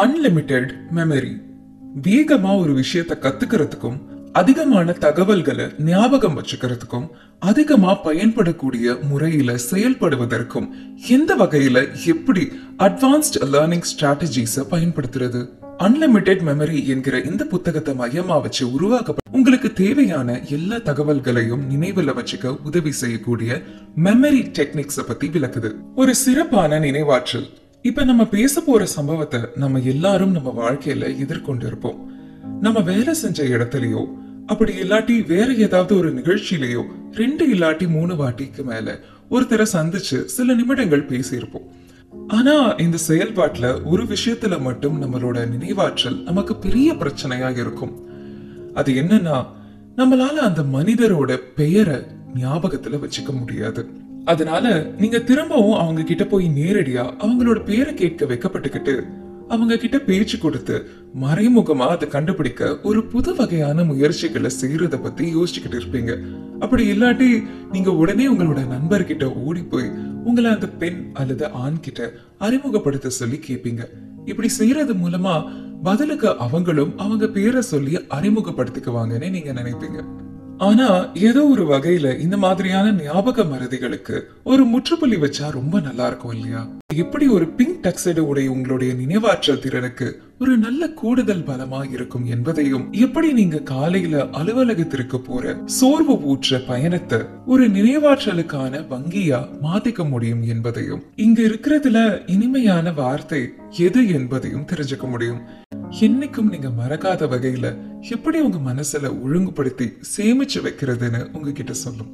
Unlimited memory. வேகமா ஒரு விஷயத்தை கத்துக்கிறதுக்கும் அதிகமான தகவல்களை ஞாபகம் வச்சுக்கிறதுக்கும் அதிகமா பயன்படக்கூடிய முறையில செயல்படுவதற்கும் எந்த வகையில எப்படி அட்வான்ஸ்ட் லேர்னிங் ஸ்ட்ராட்டஜிஸ பயன்படுத்துறது? அன்லிமிட்டெட் மெமரி என்கிற இந்த புத்தகத்தை மையமா வச்சு உருவாக்கப்பட்ட உங்களுக்கு தேவையான எல்லா தகவல்களையும் நினைவுல வச்சுக்க உதவி செய்யக்கூடிய மெமரி டெக்னிக்ஸ பத்தி விளக்குது. ஒரு சிறப்பான நினைவாற்றல். இப்ப நம்ம பேச போற சம்பவத்தை நம்ம எல்லாரும் நம்ம வாழ்க்கையில எதிர்கொண்டு இருப்போம். நம்ம வேலை செஞ்ச இடத்துலயோ அப்படி இல்லாட்டி வேற ஏதாவது ஒரு நிகழ்ச்சியிலயோ 2 இல்லாட்டி 3 வாட்டிக்கு மேல ஒருத்தரை சந்திச்சு சில நிமிடங்கள் பேசியிருப்போம். ஆனா இந்த செயல்பாட்டுல ஒரு விஷயத்துல மட்டும் நம்மளோட நினைவாற்றல் நமக்கு பெரிய பிரச்சனையா இருக்கும். அது என்னன்னா, நம்மளால அந்த மனிதரோட பெயரை ஞாபகத்துல வச்சுக்க முடியாது. அதனால நீங்க திரும்பவும் அவங்க கிட்ட போய் நேரடியா அவங்களோட பேரை கேட்க வைக்கப்பட்டுக்கிட்டு அவங்க கிட்ட பேச்சு கொடுத்து மறைமுகமா அதை கண்டுபிடிக்க ஒரு புது வகையான முயற்சிகளை செய்யறத பத்தி யோசிச்சுக்கிட்டு இருப்பீங்க. அப்படி இல்லாட்டி நீங்க உடனே உங்களோட நண்பர்கிட்ட ஓடி போய் உங்களை அந்த பெண் அல்லது ஆண் கிட்ட அறிமுகப்படுத்த சொல்லி கேட்பீங்க. இப்படி செய்யறது மூலமா பதிலுக்கு அவங்களும் அவங்க பேரை சொல்லி அறிமுகப்படுத்திக்குவாங்கன்னு நீங்க நினைப்பீங்க. ஆனா ஏதோ ஒரு வகையில இந்த மாதிரியான ஞாபக மறதிகளுக்கு ஒரு முற்றுப்புள்ளி வச்சா ரொம்ப நல்லா இருக்கும் இல்லையா? எப்படி ஒரு பிங்க் டக்ஸைடு உடைய உங்களுடைய நினைவாற்றல் திறனுக்கு ஒரு நல்ல கூடுதல் பலமா இருக்கும் என்பதையும், எப்படி நீங்க காலையில அலுவலகத்திற்கு போற சோர்வு ஊற்ற பயணத்தை ஒரு நினைவாற்றலுக்கான வங்கியா மாத்திக்க முடியும் என்பதையும், இங்க இருக்கிறதுல இனிமையான வார்த்தை எது என்பதையும் தெரிஞ்சுக்க முடியும். என்னைக்கும் நீங்க மறக்காத வகையில எப்படி உங்க மனசுல ஒழுங்குபடுத்தி சேமிச்சு வைக்கிறதுன்னு உங்ககிட்ட சொல்லும்.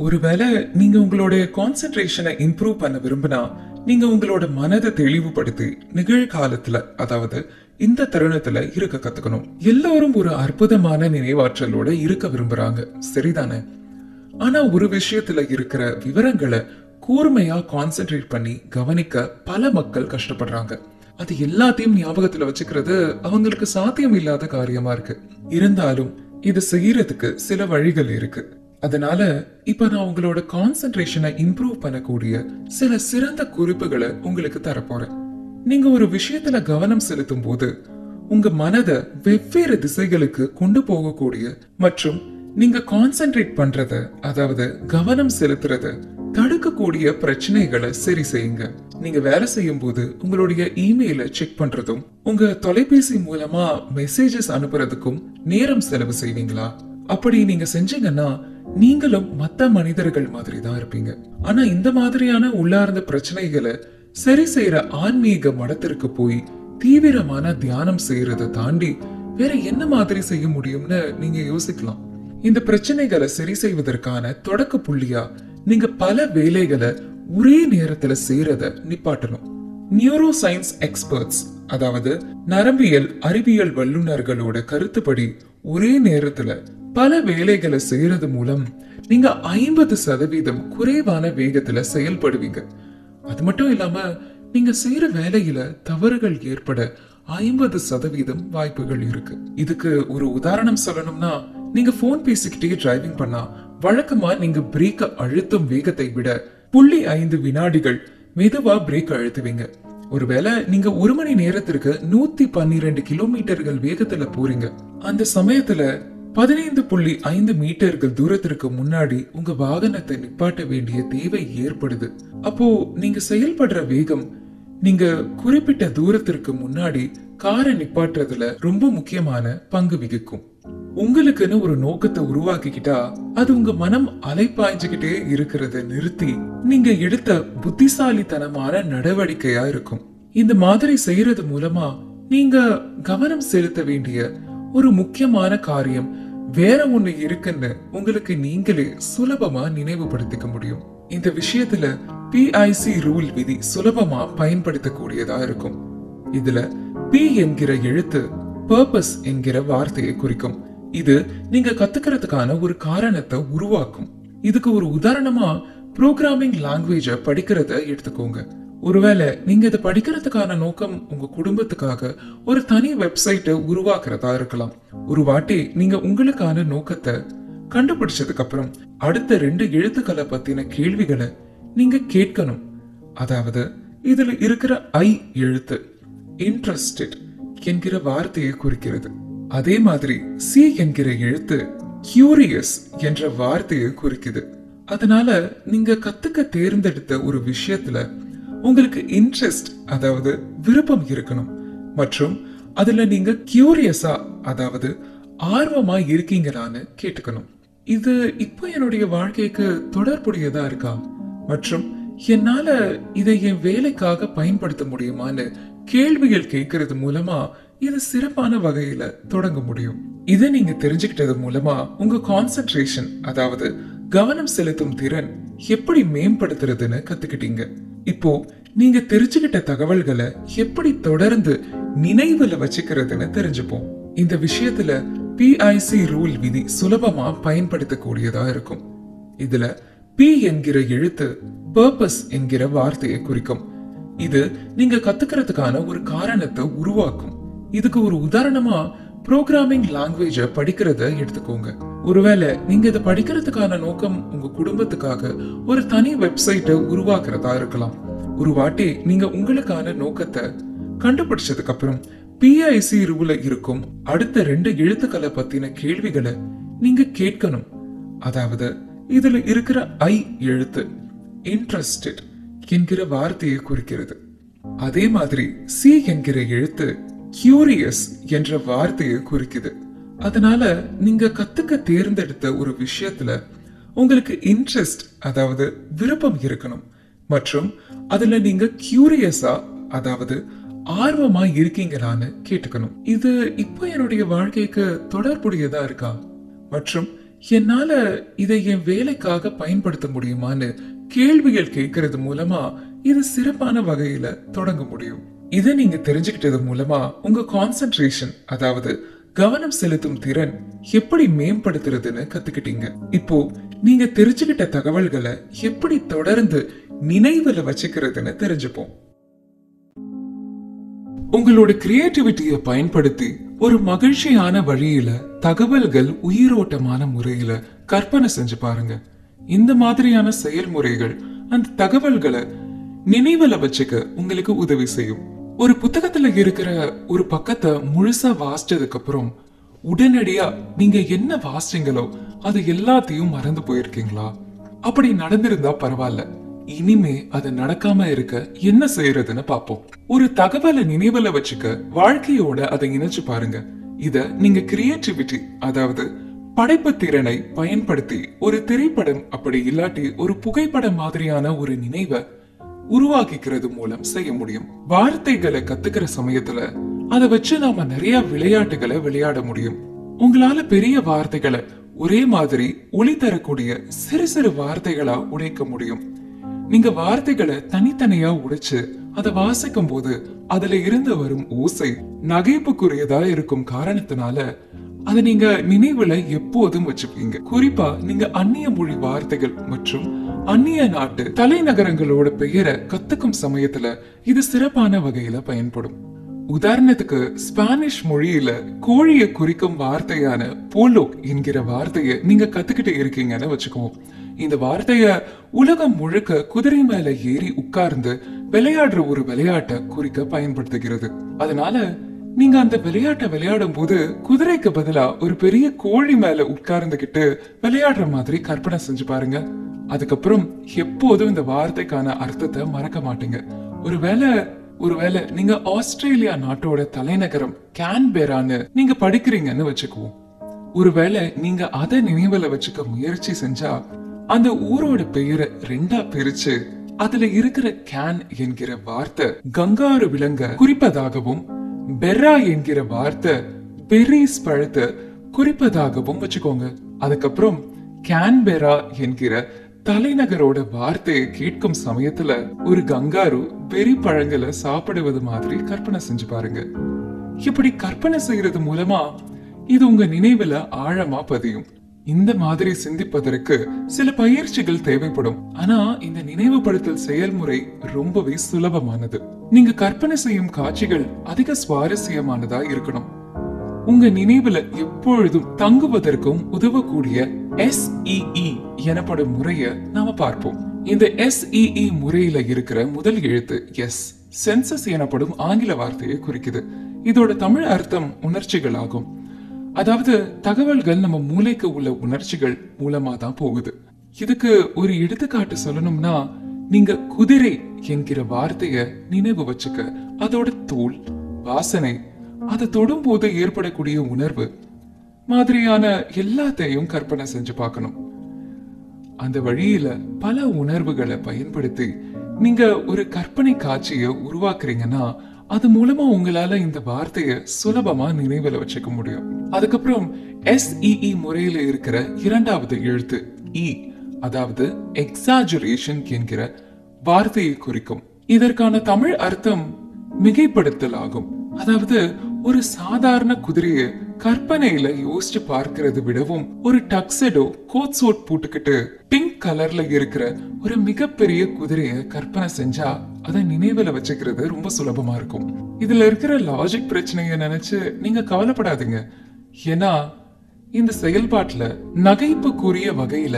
ஒருவேளை நீங்க உங்களுடைய கான்சென்ட்ரேஷனை இம்ப்ரூவ் பண்ண விரும்பினா, நீங்க உங்களோட மனதை தெளிவுபடுத்தி நிகழ்காலத்துல, அதாவது இந்த தருணத்துல இருக்க கத்துக்கணும். எல்லாரும் ஒரு அற்புதமான நினைவாற்றலோட இருக்க விரும்புறாங்க, சரிதானே? ஆனா ஒரு விஷயத்துல இருக்கிற விவரங்களை கூர்மையா கான்சென்ட்ரேட் பண்ணி கவனிக்க பல மக்கள் கஷ்டப்படுறாங்க. அது எல்லாத்தையும் ஞாபகத்துல வச்சுக்கிறது அவங்களுக்கு சாத்தியம் இல்லாத காரியமா இருக்கு. இருந்தாலும் இது செய்யறதுக்கு சில வழிகள் இருக்கு. அதனால இப்ப நான் உங்களோட கான்சென்ட்ரேஷனை இம்ப்ரூவ் பண்ணக்கூடிய சில சிறந்த குறிப்புகளை உங்களுக்கு தரப்போறேன். நீங்க ஒரு விஷயத்துல கவனம் செலுத்தும் போது உங்க மனதை வெவ்வேறு திசைகளுக்கு கொண்டு போகக்கூடிய மற்றும் நீங்க கான்சென்ட்ரேட் பண்றத, அதாவது கவனம் செலுத்துறத தடுக்கக்கூடிய பிரச்சனைகளை சரி செய்யுங்க. நீங்க வேலை செய்யும் போது உங்களுடைய இமெயிலை செக் பண்றதும் உங்க தொலைபேசி மூலமா மெசேஜஸ் அனுப்புறதுக்கும் நேரம் செலவு செய்வீங்களா? அப்படி நீங்க செஞ்சீங்கன்னா நீங்களும் மத்த மனிதர்கள் மாதிரி தான் இருப்பீங்க. ஆனா இந்த மாதிரியான உள்ளார்ந்த பிரச்சனைகளை சரி செய்யற ஆன்மீக மடத்திற்கு போய் தீவிரமான தியானம் செய்யறதை தாண்டி வேற என்ன மாதிரி செய்ய முடியும்னு நீங்க யோசிக்கலாம். இந்த பிரச்சனைகளை சரி செய்வதற்கான தொடக்க புள்ளியா நீங்க பல வேலைகளை ஒரே நேரத்துல செய்யறத நிப்பாட்டணும். நியூரோ சயின்ஸ் எக்ஸ்பர்ட்ஸ், அதாவது நரம்பியல் அறிவியல் வல்லுநர்களோட கருத்துப்படி ஒரே நேரத்துல பல வேலைகளை செய்யறது மூலம் நீங்க 50% குறைவான வேகத்துல செயல்படுவீங்க. அது மட்டும் இல்லாம நீங்க செய்யற வேலையில தவறுகள் ஏற்பட 50% வாய்ப்புகள் இருக்கு. இதுக்கு ஒரு உதாரணம் சொல்லணும்னா, நீங்க போன் பேசிக்கிட்டே டிரைவிங் பண்ணா வழக்கமா நீங்க பிரேக்க அழுத்தும் வேகத்தை விட 0.5 வினாடிகள் மெதுவா பிரேக் அழுத்துவீங்க. ஒருவேளை நீங்க 1 மணி நேரத்திற்கு 112 கிலோமீட்டர்கள் வேகத்துல போறீங்க. அந்த சமயத்துல 15.5 மீட்டர்கள் தூரத்திற்கு முன்னாடி உங்க வாகனத்தை நிப்பாட்ட வேண்டிய தேவை ஏற்படுது. அப்போ நீங்க செயல்படுற வேகம் நீங்க குறிப்பிட்ட தூரத்திற்கு முன்னாடி காரை நிப்பாட்டுறதுல ரொம்ப முக்கியமான பங்கு வகிக்கும். உங்களுக்குன்னு ஒரு நோக்கத்தை உருவாக்கிக்கிட்டா அது உங்க மனம் அலைப்பாய்ஞ்சுகிட்டே இருக்கிறத நிறுத்தி நீங்க எடுத்த புத்திசாலித்தனமான நடவடிக்கையா இருக்கும். இந்த மாதிரி செய்யறது மூலமா நீங்க கவனம் செலுத்த வேண்டிய ஒரு முக்கியமான காரியம் வேற ஒண்ணு இருக்குன்னு உங்களுக்கு நீங்களே சுலபமா நினைவுபடுத்திக்க முடியும். இந்த விஷயத்துல PIC ரூல் விதி சுலபமா பயன்படுத்தக்கூடியதா இருக்கும். இதுல P என்கிற எழுத்து பர்பஸ் என்கிற வார்த்தையை குறிக்கும். இது நீங்க கத்துக்கிறதுக்கான ஒரு காரணத்தை உருவாக்கும். இதுக்கு ஒரு உதாரணமா புரோகிராமிங் லாங்குவேஜ படிக்கிறத எடுத்துக்கோங்க. ஒருவேளை நீங்க இதை படிக்கிறதுக்கான நோக்கம் உங்க குடும்பத்துக்காக ஒரு தனி வெப்சைட்டை உருவாக்குறதா இருக்கலாம். ஒரு வாட்டி நீங்க உங்களுக்கான நோக்கத்தை கண்டுபிடிச்சதுக்கு அப்புறம் அடுத்த 2 எழுத்துக்களை பத்தின கேள்விகளை நீங்க கேட்கணும். அதாவது இதுல இருக்கிற ஐ எழுத்து இன்ட்ரஸ்டட் என்கிற வார்த்தையை குறிக்கிறது. அதே மாதிரி சி என்கிற எழுத்து கியூரியஸ் என்ற வார்த்தையை குறிக்குது. அதனால நீங்க கத்துக்க தேர்ந்தெடுத்த ஒரு விஷயத்துல உங்களுக்கு இன்ட்ரெஸ்ட் அதாவது விருப்பம் இருக்கணும் மற்றும் அதுல நீங்க கியூரியஸா அதாவது ஆர்வமா இருக்கீங்களான்னு கேட்டுக்கணும். இது இப்போ என்னுடைய வாழ்க்கைக்கு தொடர்புடையதா இருக்கா மற்றும் என்னால இதை என் வேலைக்காக பயன்படுத்த முடியுமான்னு கேள்விகள் கேட்கறது மூலமா இது சிறப்பான வகையில தொடங்க முடியும். இதை நீங்க தெரிஞ்சுக்கிட்டது மூலமா உங்க கான்சென்ட்ரேஷன் அதாவது கவனம் செலுத்தும் திறன் எப்படி மேம்படுத்துறதுன்னு கத்துக்கிட்டீங்க. இப்போ நீங்க தெரிஞ்சுக்கிட்ட தகவல்களை எப்படி தொடர்ந்து நினைவுல வச்சுக்கிறதுன்னு தெரிஞ்சுப்போம். இந்த விஷயத்துல PIC ரூல் விதி சுலபமா பயன்படுத்தக்கூடியதா இருக்கும். இதுல P என்கிற எழுத்து பர்பஸ் என்கிற வார்த்தையை குறிக்கும். இது நீங்க கத்துக்கிறதுக்கான ஒரு காரணத்தை உருவாக்கும். இதுக்கு ஒரு உதாரணமா புரோகிராமிங் லாங்குவேஜ படிக்கிறத எடுத்துக்கோங்க. ஒருவேளை நீங்க இதை படிக்கிறதுக்கான நோக்கம் உங்க குடும்பத்துக்காக ஒரு தனி வெப்சைட்டை உருவாக்குறதா இருக்கலாம். ஒரு வாட்டி நீங்க உங்களுக்கான நோக்கத்தை கண்டுபிடிச்சதுக்கு அப்புறம் PIC ரூல இருக்கும் அடுத்த 2 எழுத்துக்களை பத்தின கேள்விகளை நீங்க கேட்கணும். அதாவது இதுல இருக்கிற ஐ எழுத்து இன்ட்ரஸ்டட் என்கிற வார்த்தையை குறிக்கிறது. அதே மாதிரி சி என்கிற எழுத்து கியூரியஸ் என்ற வார்த்தையை குறிக்குது. அதனால நீங்க கத்துக்க தேர்ந்தெடுத்த ஒரு விஷயத்துல உங்களுக்கு இன்ட்ரெஸ்ட் அதாவது விருப்பம் இருக்கணும் மற்றும் அதுல நீங்க கியூரியஸா அதாவது ஆர்வமா இருக்கீங்களான்னு கேட்டுக்கணும். இது இப்போ என்னுடைய வாழ்க்கைக்கு தொடர்புடையதா இருக்கா மற்றும் என்னால இதை என் வேலைக்காக பயன்படுத்த முடியுமான்னு கேள்விகள் கேட்கறது மூலமா இது சிறப்பான வகையில தொடங்க முடியும். இதை நீங்க தெரிஞ்சுக்கிட்டது மூலமா உங்க கான்சென்ட்ரேஷன் அதாவது கவனம் செலுத்தும் திறன் எப்படி மேம்படுத்துறதுன்னு கத்துக்கிட்டீங்க. இப்போ நீங்க தெரிஞ்சுக்கிட்ட தகவல்களை எப்படி தொடர்ந்து நினைவுல வச்சுக்கிறதுன்னு தெரிஞ்சுப்போம். உங்களோட கிரியேட்டிவிட்டியை பயன்படுத்தி ஒரு மகிழ்ச்சியான வழியில தகவல்கள் உயிரோட்டமான முறையில கற்பனை செஞ்சு பாருங்க. இந்த மாதிரியான செயல்முறைகள் அந்த தகவல்களை நினைவுல வச்சுக்க உங்களுக்கு உதவி செய்யும். ஒரு புத்தகத்துல இருக்கிற ஒரு பக்கத்தை முழுசா வாசிச்சதுக்கு அப்புறம் உடனடியா நீங்க என்ன வாசிச்சீங்களோ அது எல்லாத்தையும் மறந்து போயிருக்கீங்களா? அப்படி நடந்திருந்தா பரவாயில்ல. இனிமே அது நடக்காம இருக்க என்ன செய்யறதுன்னு பாப்போம். ஒரு தகவலை நினைவுல வச்சுக்க வாழ்க்கையோட அதை இணைச்சு பாருங்க. இத நீங்க கிரியேட்டிவிட்டி அதாவது படைப்பு திறனை பயன்படுத்தி ஒரு திரைப்படம் அப்படி இல்லாட்டி ஒரு புகைப்படம் மாதிரியான ஒரு நினைவை உருவாக்கிக்கிறது மூலம் செய்ய முடியும். வார்த்தைகளை கத்துக்கிற சமயத்துல அதை வச்சு நாம நிறைய விளையாட்டுகளை விளையாட முடியும். உங்களால பெரிய வார்த்தைகளை ஒரே மாதிரி ஒளி தரக்கூடிய சிறு சிறு வார்த்தைகளா உடைக்க முடியும். நீங்க வார்த்தைகளை தனித்தனியா உடைச்சு அதை வாசிக்கும் போது அதுல இருந்து வரும் ஓசை நகைப்புக்குரியதா இருக்கும் காரணத்தினால அதை நீங்க நினைவுல எப்போதும் வச்சுப்பீங்க. குறிப்பா நீங்க அந்நிய மொழி வார்த்தைகள் மற்றும் அந்நிய நாட்டு தலைநகரங்களோட பெயரை கத்துக்கும் சமயத்துல இது சிறப்பான வகையில பயன்படும். உதாரணத்துக்கு ஸ்பானிஷ் மொழியில கோழியை குறிக்கும் வார்த்தையான போலோ என்கிற வார்த்தையை நீங்க கத்துக்கிட்டு இருக்கீங்கன்னு வச்சுக்குவோம். இந்த வார்த்தைய உலகம் முழுக்க குதிரை மேல ஏறி உட்கார்ந்து விளையாடுற ஒரு விளையாட்டை குறிக்க பயன்படுத்துகிறது. அதனால நீங்க அந்த விளையாட்டை விளையாடும் போது குதிரைக்கு பதிலா ஒரு பெரிய கோழி மேல உட்கார்ந்துகிட்டு விளையாடுற மாதிரி கற்பனை செஞ்சு பாருங்க. அதுக்கப்புறம் எப்போதும் இந்த வார்த்தைக்கான அர்த்தத்தை மறக்க மாட்டீங்க. ஒருவேளை நீங்க ஆஸ்திரேலியா நாட்டோட தலைநகரம் கேன்பெரான்னு நீங்க படிக்கிறீங்கன்னு வச்சுக்குவோம். ஒருவேளை நீங்க அதை நினைவுல வச்சுக்க முயற்சி செஞ்சா அந்த ஊரோட பெயரை 2ஆ பிரிச்சு அதுல இருக்கிற கேன் என்கிற வார்த்தை கங்காரு விலங்க குறிப்பதாகவும் பெர்ரா என்கிற வார்த்தை பெரிஸ் பழத்தை குறிப்பதாகவும் வச்சுக்கோங்க. அதுக்கப்புறம் கேன்பெரா என்கிற தலைநகரோட வார்த்தையை கேட்கும் சமயத்துல ஒரு கங்காரு பெரி பழங்களை சாப்பிடுவது மாதிரி கற்பனை செஞ்சு பாருங்க. இப்படி கற்பனை செய்யறது மூலமா இது உங்க நினைவுல ஆழமா பதியும். இந்த மாதிரி சிந்திப்பதற்கு சில பயிற்சிகள் தேவைப்படும். ஆனா இந்த நினைவுபடுத்தல் செயல்முறை ரொம்பவே சுலபமானது. நீங்க கற்பனை செய்யும் காட்சிகள் அதிக சுவாரஸ்யமானதா இருக்கணும். உங்க நினைவுல எப்பொழுதும் தங்குவதற்கும் உதவக்கூடிய SEE எனப்படும் முறைய நாம பார்ப்போம். இந்த SEE முறையில இருக்கிற முதல் எழுத்து எஸ் சென்சஸ் எனப்படும் ஆங்கில வார்த்தையை குறிக்குது. இதோட தமிழ் அர்த்தம் உணர்ச்சிகள் ஆகும். அதாவது தகவல்கள் நம்ம மூளைக்கு உள்ள உணர்ச்சிகள் மூலமா தான் போகுது. இதுக்கு ஒரு எடுத்துக்காட்டு சொல்லணும்னா, நீங்க குதிரை என்கிற வார்த்தைய நினைவு வச்சுக்க அதோட தோல், வாசனை, அதை தொடும் போது ஏற்படக்கூடிய உணர்வு மாதிரியான எல்லாத்தையும் கற்பனை செஞ்சு பார்க்கணும். அந்த வழியில பல உணர்வுகளை பயன்படுத்தி நீங்க ஒரு கற்பனை காட்சியை உருவாக்குறீங்கன்னா அது மூலமா உங்களால இந்த வார்த்தையை சுலபமா நினைவுல வச்சுக்க முடியும். அதுக்கப்புறம் SEE முறையில இருக்கிற இரண்டாவது எழுத்து E, அதாவது எக்ஸாஜரேஷன் என்கிற வார்த்தையை குறிக்கும். இதற்கான தமிழ் அர்த்தம் மிகைப்படுத்தல் ஆகும். அதாவது ஒரு சாதாரண குதிரையை கற்பனையில யோசிச்சு பார்க்கிறது விடவும் ஒரு டக்ஸடோ கோட் சூட் போட்டுக்கிட்டு பிங்க் கலர்ல இருக்கிற ஒரு மிகப்பெரிய குதிரைய கற்பனை செஞ்சா அதை நினைவுல வச்சுக்கிறது ரொம்ப சுலபமா இருக்கும். இதுல இருக்கிற லாஜிக் பிரச்சனைய நினைச்சு நீங்க கவலைப்படாதீங்க. ஏன்னா இந்த செயல்பாட்டுல நகைப்புக்குரிய வகையில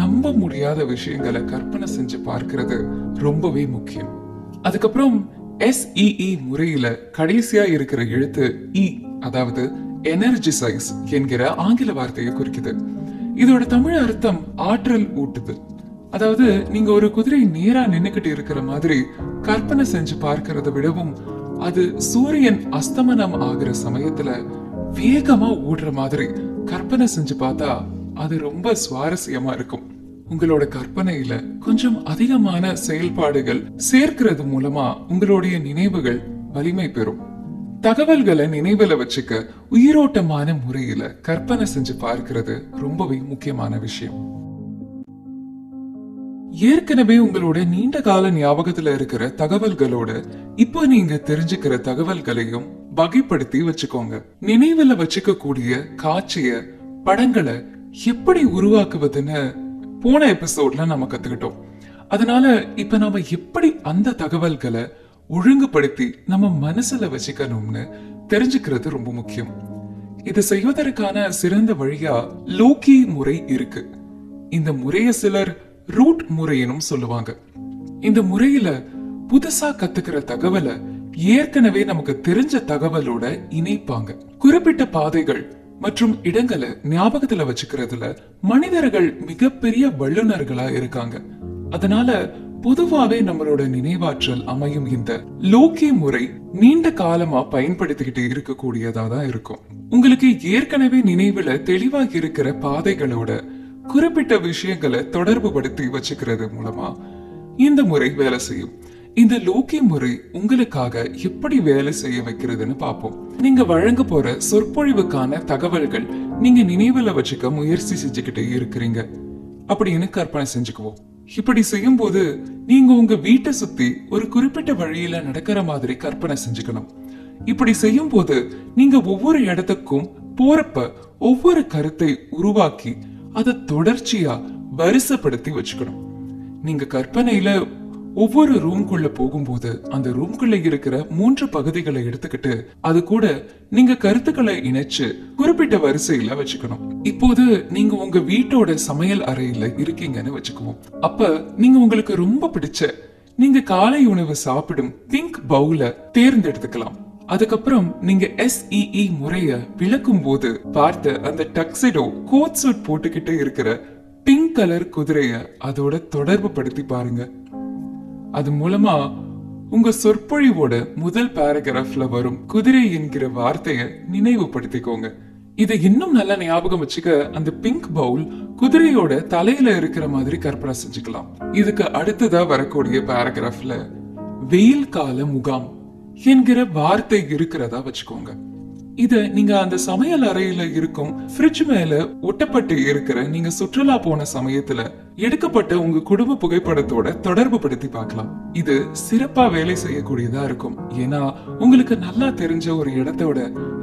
நம்ப முடியாத விஷயங்களை கற்பனை செஞ்சு பார்க்கிறது ரொம்பவே முக்கியம். அதுக்கப்புறம் SEE முறையில கடைசியா இருக்கிற எழுத்து E, அதாவது எனர்ஜிசைஸ் என்கிற ஆங்கில வார்த்தையை குறிக்குது. இதோட தமிழ் அர்த்தம் ஆற்றல் ஊட்டுதல். அதாவது நீங்க ஒரு குதிரை நேரா நின்னுக்கிட்டு இருக்கிற மாதிரி கற்பனை செஞ்சு பார்க்கிறத விடவும் அது சூரியன் அஸ்தமனம் ஆகிற சமயத்துல வேகமா ஓடுற மாதிரி கற்பனை செஞ்சு பார்த்தா அது ரொம்ப சுவாரஸ்யமா இருக்கும். உங்களோட கற்பனையில கொஞ்சம் அதிகமான செயல்பாடுகள் சேர்க்கிறது மூலமா உங்களுடைய நினைவுகள் வலிமை பெறும். தகவல்களை நினைவுல வச்சுக்க உயிரோட்டமான முறையில கற்பனை செஞ்சு பார்க்கிறது ரொம்பவே முக்கியமான விஷயம். ஏற்கனவே உங்களோட நீண்ட கால ஞாபகத்துல இருக்கிற தகவல்களோட இப்போ நீங்க தெரிஞ்சுக்கிற தகவல்களையும் வகைப்படுத்தி வச்சுக்கோங்க. நினைவுல வச்சுக்க கூடிய காட்சிய, படங்களை எப்படி உருவாக்குவதுன்னு போன எபிசோட்ல நம்ம கத்துக்கிட்டோம். அதனால இப்ப நாம எப்படி அந்த தகவல்களை ஒழுங்குபடுத்தி நம்ம மனசுல வச்சுக்கணும்னு தெரிஞ்சுக்கிறது ரொம்ப முக்கியம். இதை செய்வதற்கான சிறந்த வழியா லோக்கி முறை இருக்கு. இந்த முறைய சிலர் ரூட் முறையினும் சொல்லுவாங்க. இந்த முறையில புதுசா கத்துக்கிற தகவலை ஏற்கனவே நமக்கு தெரிஞ்ச தகவலோட இணைப்பாங்க. குறிப்பிட்ட பாதைகள் மற்றும் இடங்களை ஞாபகத்துல வச்சுக்கிறதுல மனிதர்கள் மிகப்பெரிய வல்லுநர்களா இருக்காங்க. அதனால பொதுவாவே நம்மளோட நினைவாற்றல் அமையும் இந்த லோக்கி முறை நீண்ட காலமா பயன்படுத்திக்கிட்டு இருக்கக்கூடியதா தான் இருக்கும். உங்களுக்கு ஏற்கனவே நினைவுல தெளிவாக இருக்கிற பாதைகளோட குறிப்பிட்ட விஷயங்களை தொடர்பு படுத்தி வச்சுக்கிறது மூலமா இந்த முறை வேலை செய்யும். இந்த லோக்கி முறை உங்களுக்காக எப்படி வேலை செய்ய வைக்கிறதுன்னு பாப்போம். நீங்க வழங்க போற சொற்பொழிவுக்கான தகவல்கள் நீங்க நினைவுல வச்சுக்க முயற்சி செஞ்சுக்கிட்டே இருக்கிறீங்க அப்படின்னு கற்பனை செஞ்சுக்குவோம். இப்படி செய்யும் போது நீங்க உங்க வீட்டை சுத்தி ஒரு குறிப்பிட்ட வழியில நடக்கிற மாதிரி கற்பனை செஞ்சுக்கணும். இப்படி செய்யும் போது நீங்க ஒவ்வொரு இடத்துக்கும் போறப்ப ஒவ்வொரு கருத்தை உருவாக்கி அதை தொடர்ச்சியா வரிசைப்படுத்தி வச்சுக்கணும். நீங்க கற்பனையில ஒவ்வொரு ரூம்குள்ள போகும்போது அந்த ரூம்குள்ள இருக்கிற 3 பகுதிகளை எடுத்துக்கிட்டு அது கூட நீங்க கருத்துக்களை இணைச்சு குறிப்பிட்ட வரிசையில வச்சுக்கணும். இப்போது நீங்க உங்க வீட்டோட சமையல் அறையில இருக்கீங்கன்னு வச்சுக்குவோம். அப்ப நீங்க உங்களுக்கு ரொம்ப பிடிச்ச நீங்க காலை உணவு சாப்பிடும் பிங்க் பவுல தேர்ந்தெடுத்துக்கலாம். அதுக்கப்புறம் நீங்க SEE முறைய விளக்கும் போது பார்த்த அந்த டக்ஸிடோ கோட் சூட் போட்டுக்கிட்டு இருக்கிற பிங்க் கலர் குதிரைய அதோட தொடர்பு படுத்தி பாருங்க. அது மூலமா உங்க சொற்பொழிவோட முதல் பேராகிராஃப்ல வரும் குதிரை என்கிற வார்த்தைய நினைவுபடுத்திக்கோங்க. இதை இன்னும் நல்லா ஞாபகம் வச்சுக்க அந்த பிங்க் பவுல் குதிரையோட தலையில இருக்கிற மாதிரி கற்பனை செஞ்சுக்கலாம். இதுக்கு அடுத்ததா வரக்கூடிய பேராகிராஃப்ல வெயில் கால முகாம் என்கிற வார்த்தை இருக்கிறதா வச்சுக்கோங்க. இத நீங்க அந்த சமையல் அறையில இருக்கும் ஃப்ரிட்ஜ் மேல ஒட்டப்பட்டு இருக்கிற நீங்க சுற்றுலா போன சமயத்துல எடுக்கப்பட்ட உங்க குடும்ப புகைப்படத்தோட தொடர்பு படுத்தி பார்க்கலாம். இது சிறப்பா வேலை செய்யக்கூடியதா இருக்கும். ஏன்னா உங்களுக்கு நல்லா தெரிஞ்ச ஒரு இடத்தோட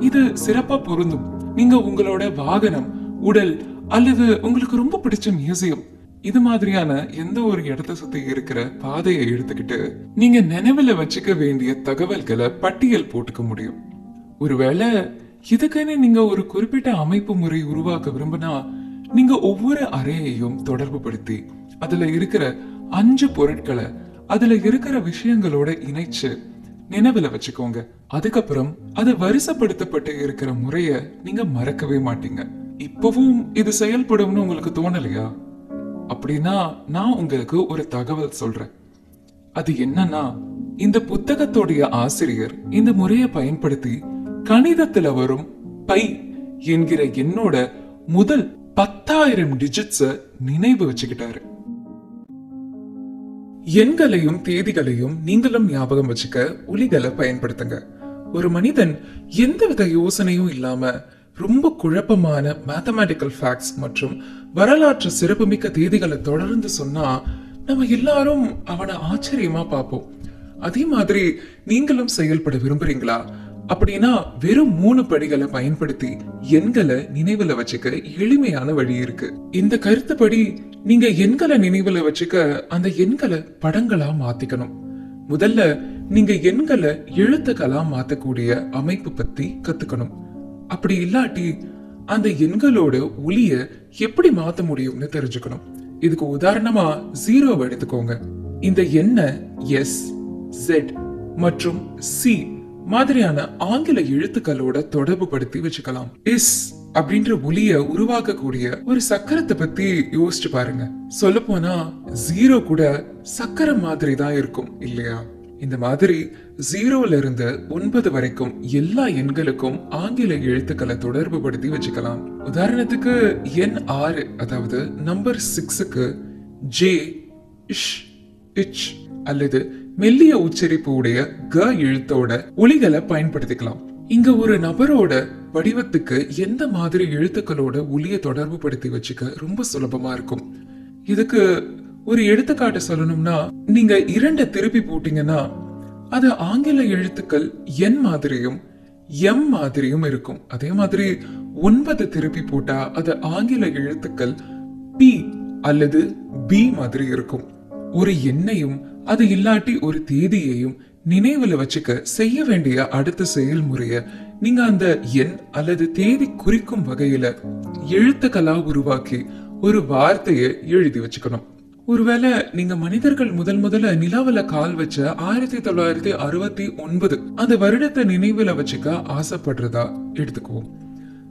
இது சிறப்பா பொருந்தும். நீங்க உங்களோட வாகனம், உடல் அல்லது உங்களுக்கு ரொம்ப பிடிச்ச மியூசியம் இது மாதிரியான எந்த ஒரு இடத்தை சுத்தி இருக்கிற பாதையை எடுத்துக்கிட்டு நீங்க நினைவுல வச்சுக்க வேண்டிய தகவல்களை பட்டியல் போட்டுக்க முடியும். ஒருவேளை இதுக்குன்னு நீங்க ஒரு குறிப்பிட்ட அமைப்பு முறை உருவாக்க விரும்பினா நீங்க ஒவ்வொரு அறையையும் தொடர்பு படுத்தி அதுல இருக்கிற 5 பொருட்களை அதுல இருக்கிற விஷயங்களோட இணைச்சு நினைவுல வச்சுக்கோங்க. அதுக்கப்புறம் அது வரிசைப்படுத்தப்பட்டு இருக்கிற முறைய நீங்க மறக்கவே மாட்டீங்க. இப்பவும் இது செயல்படும்னு உங்களுக்கு தோணலையா? அப்படின்னா நான் உங்களுக்கு ஒரு தகவல் சொல்றேன். அது என்னன்னா, இந்த புத்தகத்தோடைய ஆசிரியர் இந்த முறையை பயன்படுத்தி கணிதத்துல வரும் பை என்கிற எண்ணோட முதல் 10,000 டிஜிட்ஸ நினைவு வச்சுக்கிட்டாரு. எண்களையும் தேதிகளையும் நீங்களும் ஞாபகம் வச்சுக்க ஒலிகளை பயன்படுத்துங்க. ஒரு மனிதன் எந்தவித யோசனையும் இல்லாம ரொம்ப குழப்பமான மேத்தமேட்டிக்கல் ஃபேக்ட்ஸ் மற்றும் வரலாற்று சிறப்புமிக்க தேதிகளை தொடர்ந்து சொன்னா நம்ம எல்லாரும் அவனை ஆச்சரியமா பார்ப்போம். அதே மாதிரி நீங்களும் செயல்பட விரும்புறீங்களா? அப்படின்னா வெறும் 3 படிகளை பயன்படுத்தி எண்களை நினைவுல வச்சுக்க எளிமையான வழி இருக்கு. இந்த கருத்துப்படி நீங்க எண்களை நினைவுல வச்சுக்க அந்த எண்களை படங்களா மாத்திக்கணும். முதல்ல நீங்க எண்களை எழுத்துக்களா மாத்தக்கூடிய அமைப்பு பத்தி கத்துக்கணும். அப்படி இல்லாட்டி அந்த எண்களோட ஒலிய எப்படி மாத்த முடியும்னு தெரிஞ்சுக்கணும். இதுக்கு உதாரணமா 0 எடுத்துக்கோங்க. இந்த எண்ணை S, Z மற்றும் C மாதிரியான ஆங்கில எழுத்துக்களோட தொடர்பு படுத்தி வச்சுக்கலாம். இஸ் அப்படின்ற ஒலிய உருவாக்கக்கூடிய ஒரு சக்கரத்தை பத்தி யோசிச்சு பாருங்க. சொல்ல போனா 0 கூட சக்கரம் மாதிரி தான் இருக்கும் இல்லையா? இந்த மாதிரி 0ல இருந்து 9 வரைக்கும் எல்லா எண்களுக்கும் ஆங்கில எழுத்துக்களை தொடர்பு படுத்தி வச்சுக்கலாம். உதாரணத்துக்கு எண் 6 அதாவது நம்பர் 6க்கு J, Sh, Ich அல்லது மெல்லிய உச்சரிப்பு உடைய க எழுத்தோட ஒலிகளை பயன்படுத்திக்கலாம். இங்க ஒரு நபரோட வடிவத்துக்கு எந்த மாதிரி எழுத்துக்களோட ஒலிய தொடர்பு படுத்தி வச்சுக்க ரொம்ப சுலபமா இருக்கும். இதுக்கு ஒரு எடுத்துக்காட்டு சொல்லணும்னா, நீங்க 2 திருப்பி போட்டீங்கன்னா அது ஆங்கில எழுத்துக்கள் N மாதிரியும் M மாதிரியும் இருக்கும். அதே மாதிரி 9 திருப்பி போட்டா அது ஆங்கில எழுத்துக்கள் P அல்லது B மாதிரி இருக்கும். ஒரு எண்ணையும் அது இல்லாட்டி ஒரு தேதியையும் நினைவுல வச்சுக்க செய்ய வேண்டிய அடுத்த செயல்முறைய நீங்க அந்த எண் அல்லது தேதி குறிக்கும் வகையில எழுத்துக்களா உருவாக்கி ஒரு வார்த்தையை எழுதி வச்சுக்கணும். ஒருவேளை நீங்க மனிதர்கள் முதல்ல நிலாவுல கால் வச்ச 1969 அந்த வருடத்தை நினைவுல வச்சுக்க ஆசைப்படுறதா எடுத்துக்குவோம்.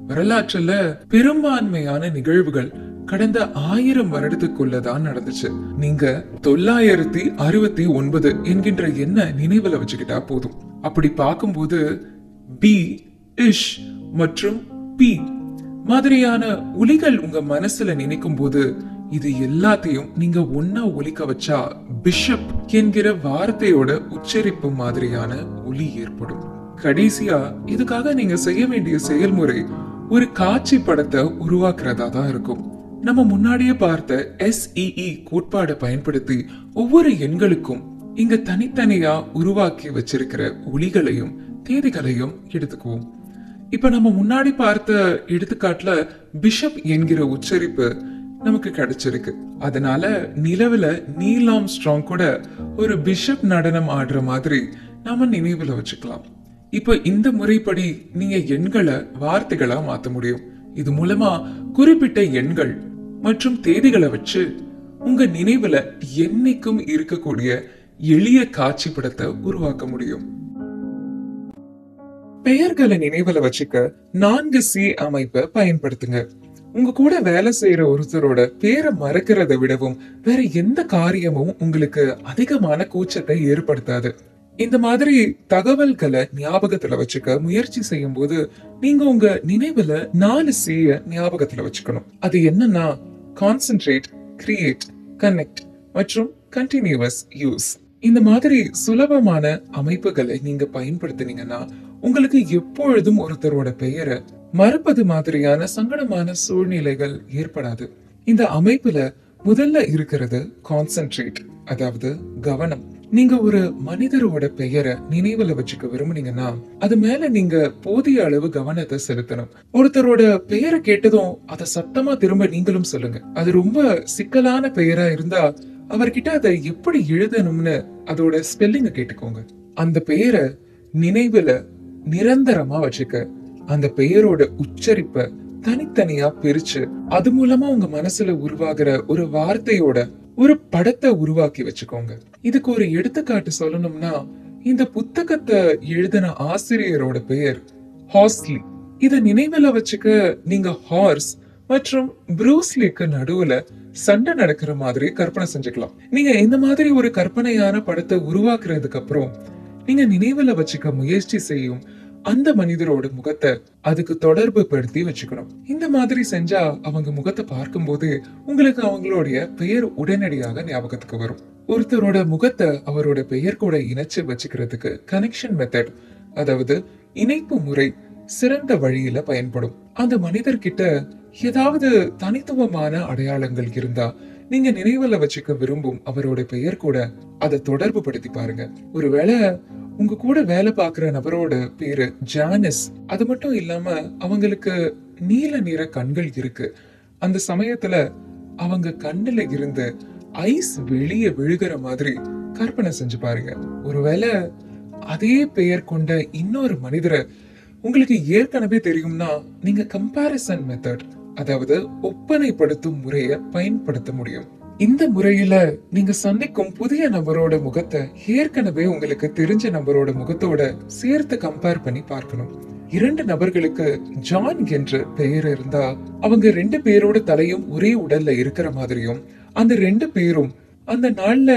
வரலாற்றுல பெரும்பான்மையான நிகழ்வுகள் கடந்த 1000 வருடத்துக்குள்ளதான் நடந்துச்சு. நீங்க 969 என்கின்ற எண்ணை நினைவுல வச்சுக்கிட்டா போதும். அப்படி பார்க்கும்போது பி, இஷ் மற்றும் பி மாதிரியான ஒலிகள் உங்க மனசுல நினைக்கும் போது இது எல்லாத்தையும் நீங்க ஒன்னா ஒலிக்க வச்சா பிஷப் என்கிற வார்த்தையோட உச்சரிப்பு மாதிரியான ஒலி ஏற்படும். கடைசியா இதுக்காக நீங்க செய்ய வேண்டிய செயல்முறை ஒரு காட்சி படத்தை உருவாக்குறதா தான் இருக்கும். நம்ம முன்னாடியே பார்த்த SEE கோட்பாடை பயன்படுத்தி ஒவ்வொரு எண்களுக்கும் இங்க தனித்தனியா உருவாக்கி வச்சிருக்கிற ஒலிகளையும் தேதிகளையும் எடுத்துக்குவோம். இப்ப நம்ம முன்னாடி பார்த்த எடுத்துக்காட்டுல பிஷப் என்கிற உச்சரிப்பு நமக்கு கிடைச்சிருக்கு. அதனால நிலவுல நீல் ஆம்ஸ்ட்ராங் கூட ஒரு பிஷப் நடனம் ஆடுற மாதிரி நாம நினைவுல வச்சுக்கலாம். இப்ப இந்த முறைப்படி நீங்க எண்களை வார்த்தைகளா மாத்த முடியும். இது மூலமா குறிப்பிட்ட எண்கள் மற்றும் தேதிகளை வச்சு உங்க நினைவுல என்னைக்கும் இருக்கக்கூடிய எளிய காட்சி படத்தை உருவாக்க முடியும். பெயர்களை நினைவுல வச்சுக்க 4C அமைப்பை பயன்படுத்துங்க. உங்க கூட வேலை செய்யற ஒருத்தரோட பேரை மறக்கிறத விடவும் வேற எந்த காரியமும் உங்களுக்கு அதிகமான கூச்சத்தை ஏற்படுத்தாது. இந்த மாதிரி தகவல்களை ஞாபகத்துல வச்சுக்க முயற்சி செய்யும் போது நீங்க உங்க நினைவுல 4C ஞாபகத்துல வச்சுக்கணும். அது என்னன்னா கான்சென்ட்ரேட், கிரியேட், கனெக்ட் மற்றும் கண்டினியூஸ் யூஸ். இந்த மாதிரி சுலபமான அமைப்புகளை நீங்க பயன்படுத்தினீங்கன்னா உங்களுக்கு எப்பொழுதும் ஒருத்தரோட பெயரை மறப்பது மாதிரியான சங்கடமான சூழ்நிலைகள் ஏற்படாது. இந்த அமைப்புல முதல்ல இருக்கிறது கான்சென்ட்ரேட், அதாவது கவனம். நீங்க ஒரு மனிதரோட பெயரை நினைவுல வச்சுக்க விரும்புனீங்கன்னா அது மேல நீங்க போதிய அளவு கவனத்தை செலுத்தணும். ஒருத்தரோட பெயரை கேட்டதும் அதை சத்தமா திரும்ப நீங்களும் சொல்லுங்க. அது ரொம்ப சிக்கலான பெயரா இருந்தா அவர்கிட்ட அதை எப்படி எழுதணும்னு அதோட ஸ்பெல்லிங்க கேட்டுக்கோங்க. அந்த பெயரை நினைவுல நிரந்தரமா வச்சுக்க அந்த பெயரோட உச்சரிப்பை தனித்தனியா பிரிச்சு அது மூலமா உங்க மனசுல உருவாகிற ஒரு வார்த்தையோட ஒரு படத்தை உருவாக்கி வச்சுக்கோங்க. இதுக்கு ஒரு எடுத்துக்காட்டு சொல்லணும்னா, இந்த புத்தகத்தை எழுதின ஆசிரியரோட பெயர் ஹாஸ்லி. இத நினைவுல வச்சுக்க நீங்க ஹார்ஸ் மற்றும் ப்ரூஸ்லிக்கு நடுவுல சண்டை நடக்கிற மாதிரி கற்பனை செஞ்சுக்கலாம். நீங்க இந்த மாதிரி ஒரு கற்பனையான படத்தை உருவாக்குறதுக்கு அப்புறம் நீங்க நினைவுல வச்சுக்க முயற்சி செய்யும் அந்த மனிதரோட முகத்தை அதுக்கு தொடர்பு படுத்தி வச்சுக்கணும். இந்த மாதிரி செஞ்சா அவங்க முகத்தை பார்க்கும்போது உங்களுக்கு அவங்களுடைய பெயர் உடனடியாக ஞாபகத்துக்கு வரும். ஒருத்தரோட முகத்தை அவரோட பெயர் கூட இணைச்சு வச்சுக்கிறதுக்கு கனெக்ஷன் மெத்தட், அதாவது இணைப்பு முறை சிறந்த வழியில பயன்படும். அந்த மனிதர்கிட்ட ஏதாவது தனித்துவமான அடையாளங்கள் இருந்தா நீங்க நினைவுல வச்சுக்க விரும்பும் அவரோட பெயர் கூட அதை தொடர்பு படுத்தி பாருங்க. ஒருவேளை உங்க கூட வேலை பார்க்கிற நபரோட பேரு ஜானிஸ், அது மட்டும் இல்லாம அவங்களுக்கு நீல நிற கண்கள் இருக்கு. அந்த சமயத்துல அவங்க கண்ணுல இருந்து ஐஸ் வெளியே விழுகிற மாதிரி கற்பனை செஞ்சு பாருங்க. ஒருவேளை அதே பெயர் கொண்ட இன்னொரு மனிதரை உங்களுக்கு ஏற்கனவே தெரியும்னா நீங்க கம்பாரிசன் மெத்தட், அதாவது ஒப்பனைப்படுத்தும் முறையை பயன்படுத்த முடியும். இந்த முறையில நீங்க சந்திக்கும் புதிய நபரோட முகத்தை ஏற்கனவே உங்களுக்கு தெரிஞ்ச நபரோட முகத்தோட சேர்த்து கம்பேர் பண்ணி பார்க்கணும். 2 நபர்களுக்கு ஜான் என்ற பெயர் இருந்தா அவங்க 2 பேரோட தலையும் ஒரே உடல்ல இருக்கிற மாதிரியும், அந்த 2 பேரும் அந்த நாள்ல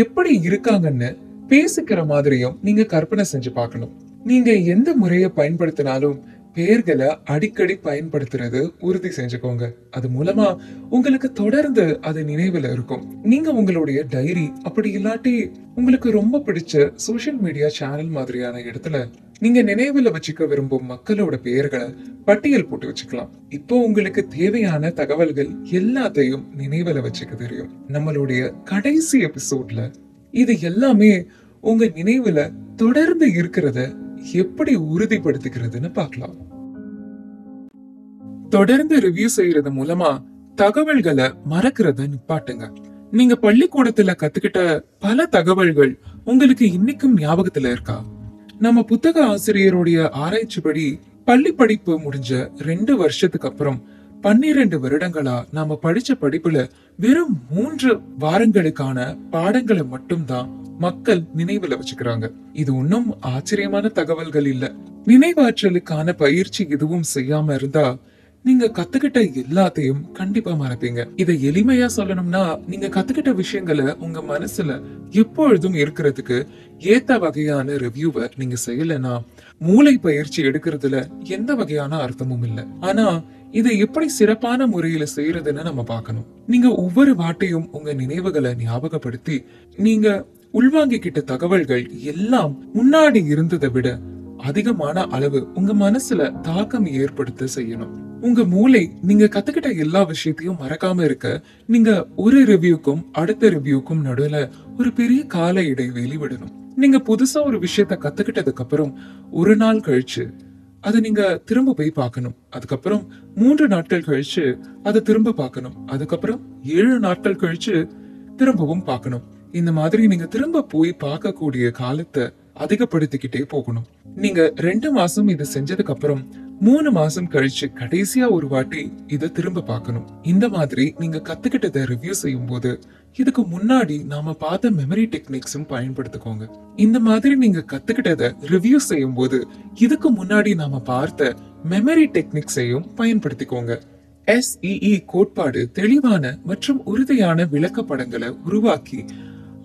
எப்படி இருக்காங்கன்னு பேசிக்கிற மாதிரியும் நீங்க கற்பனை செஞ்சு பார்க்கணும். நீங்க எந்த முறையை பயன்படுத்தினாலும் பெயர்களை அடிக்கடி பயன்படுத்துறது உறுதி செஞ்சுக்கோங்க. அது மூலமா உங்களுக்கு தொடர்ந்து அது நினைவுல இருக்கும். நீங்க உங்களுடைய டைரி, அப்படி இல்லாட்டி உங்களுக்கு ரொம்ப பிடிச்ச சோசியல் மீடியா சேனல் மாதிரியான இடத்துல நீங்க நினைவுல வச்சுக்க விரும்பும் மக்களோட பெயர்களை பட்டியல் போட்டு வச்சுக்கலாம். இப்போ உங்களுக்கு தேவையான தகவல்கள் எல்லாத்தையும் நினைவுல வச்சுக்க தெரியும். நம்மளுடைய கடைசி எபிசோட்ல இது எல்லாமே உங்க நினைவுல தொடர்ந்து இருக்கிறத எப்படி உறுதிப்படுத்திக்கிறதுன்னு பார்க்கலாம். தொடர்ந்து ரிவ்யூ செய்யறது மூலமா தகவல்களை மறக்கிறத நிப்பாட்டுங்க. நீங்க பள்ளிக்கூடத்துல கத்துக்கிட்ட பல தகவல்கள் உங்களுக்கு இன்னைக்கும் ஞாபகத்துல இருக்கா? நம்ம புத்தக ஆசிரியருடைய ஆராய்ச்சிப்படி பள்ளி படிப்பு முடிஞ்ச 2 வருஷத்துக்கு அப்புறம் 12 வருடங்களா நாம படிச்ச படிப்புல வெறும் 3 வாரங்களுக்கான பாடங்களை மட்டும்தான் மக்கள் நினைவுல வச்சுக்கிறாங்க. இது ஒன்னும் ஆச்சரியமான தகவல்கள் இல்ல. நினைவாற்றலுக்கான பயிற்சி எதுவும் செய்யாம இருந்தா நீங்க கத்துக்கிட்ட எல்லாத்தையும் கண்டிப்பா மறப்பீங்க. இதை எளிமையா சொல்லணும்னா, நீங்க கத்துக்கிட்ட விஷயங்களை உங்க மனசுல எப்பொழுதும் இருக்கிறதுக்கு ஏத்த வகையான ரிவ்யூவை நீங்க செய்யலன்னா மூளை பயிற்சி எடுக்கிறதுல எந்த வகையான அர்த்தமும் இல்லை. ஆனா இதை எப்படி சிறப்பான முறையில செய்யறதுன்னு நம்ம பார்க்கணும். நீங்க ஒவ்வொரு வாட்டையும் உங்க நினைவுகளை ஞாபகப்படுத்தி நீங்க உள்வாங்கிக்கிட்ட தகவல்கள் எல்லாம் முன்னாடி இருந்ததை விட அதிகமான அளவு உங்க மனசுல தாக்கம் ஏற்படுத்த செய்யணும். உங்க மூளை நீங்க கத்துக்கிட்ட எல்லா விஷயத்தையும் மறக்காம இருக்க நீங்க ஒரு ரிவ்யூக்கும் அடுத்த ரிவ்யூக்கும் நடுவுல ஒரு பெரிய கால இடைவெளி விடணும். நீங்க புதுசா ஒரு விஷயத்த கத்துக்கிட்டதுக்கு அப்புறம் ஒரு நாள் கழிச்சு அதை நீங்க திரும்ப போய் பார்க்கணும். அதுக்கப்புறம் 3 நாட்கள் கழிச்சு அதை திரும்ப பார்க்கணும். அதுக்கப்புறம் 7 நாட்கள் கழிச்சு திரும்பவும் பார்க்கணும். இந்த மாதிரி நீங்க திரும்ப போய் பார்க்கக்கூடிய காலத்தை அதிகப்படுத்திக்கிட்டே போகணும். நீங்க 2 மாசம் இது செஞ்சதுக்கு அப்புறம் 3 மாசம் கழிச்சு கடைசியா ஒரு வாட்டி இதை திரும்ப பார்க்கணும். இந்த மாதிரி நீங்க கத்துக்கிட்டதை ரிவ்யூ செய்யும் போது இதுக்கு முன்னாடி நாம பார்த்த மெமரி டெக்னிக்ஸும் பயன்படுத்திக்கோங்க. இந்த மாதிரி நீங்க கத்துக்கிட்டதை ரிவ்யூ செய்யும் போது இதுக்கு முன்னாடி நாம பார்த்த மெமரி டெக்னிக்ஸையும் பயன்படுத்திக்கோங்க. SEE கோட்பாடு தெளிவான மற்றும் உறுதியான விளக்கப்படங்களை உருவாக்கி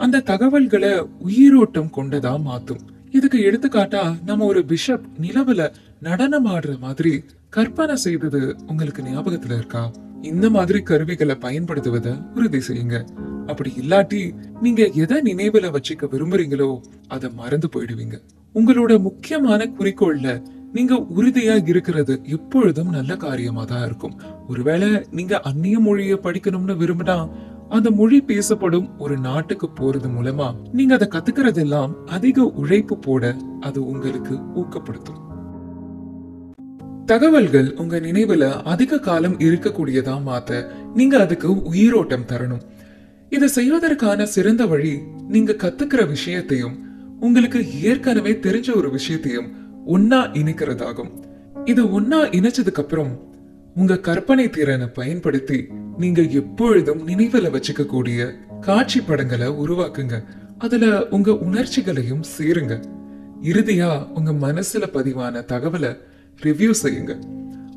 அந்த தகவல்களை உயிரோட்டம் கொண்டதா மாத்தும். இதுக்கு எடுத்துக்காட்டா நம்ம ஒரு பிஷப் நிலவுல நடனம் ஆடுற மாதிரி கற்பனை செய்தது உங்களுக்கு ஞாபகத்துல இருக்கா? இந்த மாதிரி கருவிகளை பயன்படுத்துவதை உறுதி செய்யுங்க. அப்படி இல்லாட்டி நீங்க எதை நினைவுல வச்சுக்க விரும்புறீங்களோ அதை மறந்து போயிடுவீங்க. உங்களோட முக்கியமான குறிக்கோள்ல நீங்க உறுதியா இருக்கிறது எப்பொழுதும் நல்ல காரியமா தான் இருக்கும். ஒருவேளை நீங்க அந்நிய மொழியை படிக்கணும்னு விரும்பினா அந்த மொழி பேசப்படும் ஒரு நாட்டுக்கு போறது மூலமா நீங்க அதை கத்துக்கிறதெல்லாம் அதிக உழைப்பு போட அது உங்களுக்கு ஊக்கப்படுத்தும். தகவல்கள் உங்க நினைவுல அதிக காலம் இருக்கக்கூடியதா மாத்த நீங்க அதுக்கு உயிரோட்டம் தரணும். இதை செய்வதற்கான சிறந்த வழி நீங்க கத்துக்கிற விஷயத்தையும் உங்களுக்கு ஏற்கனவே தெரிஞ்ச ஒரு விஷயத்தையும் ஒன்னா இணைக்கிறதாகும். இது ஒன்னா இணைச்சதுக்கு அப்புறம் உங்க கற்பனை திறனை பயன்படுத்தி நீங்க எப்பொழுதும் நினைவுல வச்சுக்க கூடிய காட்சி படங்களை உருவாக்குங்க. அதுல உங்க உணர்ச்சிகளையும் சேருங்க. இறுதியா உங்க மனசுல பதிவான தகவலை ரிவ்யூ செய்யுங்க.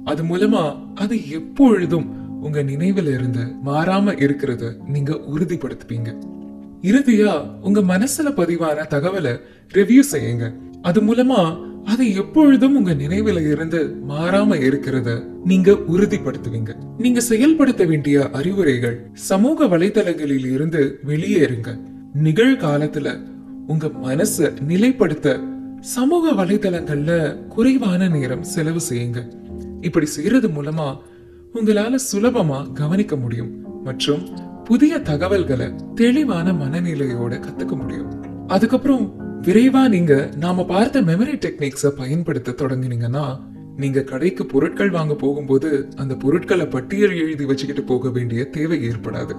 அது மூலமா அது எப்பொழுதும் உங்க நினைவுல இருந்து மாறாம இருக்கிறத நீங்க உறுதிப்படுத்துவீங்க. இறுதியா உங்க மனசுல பதிவான தகவலை ரிவ்யூ செய்யுங்க. அது மூலமா அது எப்பொழுதும் உங்க நினைவுல இருந்து மாறாம இருக்கிறத நீங்க உறுதிப்படுத்துவீங்க. நீங்க செயல்படுத்த வேண்டிய அறிவுரைகள்: சமூக வலைதளங்களில் இருந்து வெளியேறுங்க. நிகழ்காலத்துல உங்க மனச நிலைப்படுத்த சமூக வலைதளங்கள்ல குறைவான நேரம் செலவு செய்யுங்க. இப்படி செய்யறது மூலமா உங்களால சுலபமா கவனிக்க முடியும் மற்றும் புதிய தகவல்களை தெளிவான மனநிலையோட கத்துக்க முடியும். அதுக்கப்புறம் விரைவா நீங்க நாம பார்த்த மெமரி டெக்னிக்ஸ பயன்படுத்த தொடங்கினீங்கன்னா, நீங்க கடைக்கு பொருட்கள் வாங்க போகும்போது அந்த பொருட்களை பட்டியல் எழுதி வச்சுக்கிட்டு போக வேண்டிய தேவை ஏற்படாது.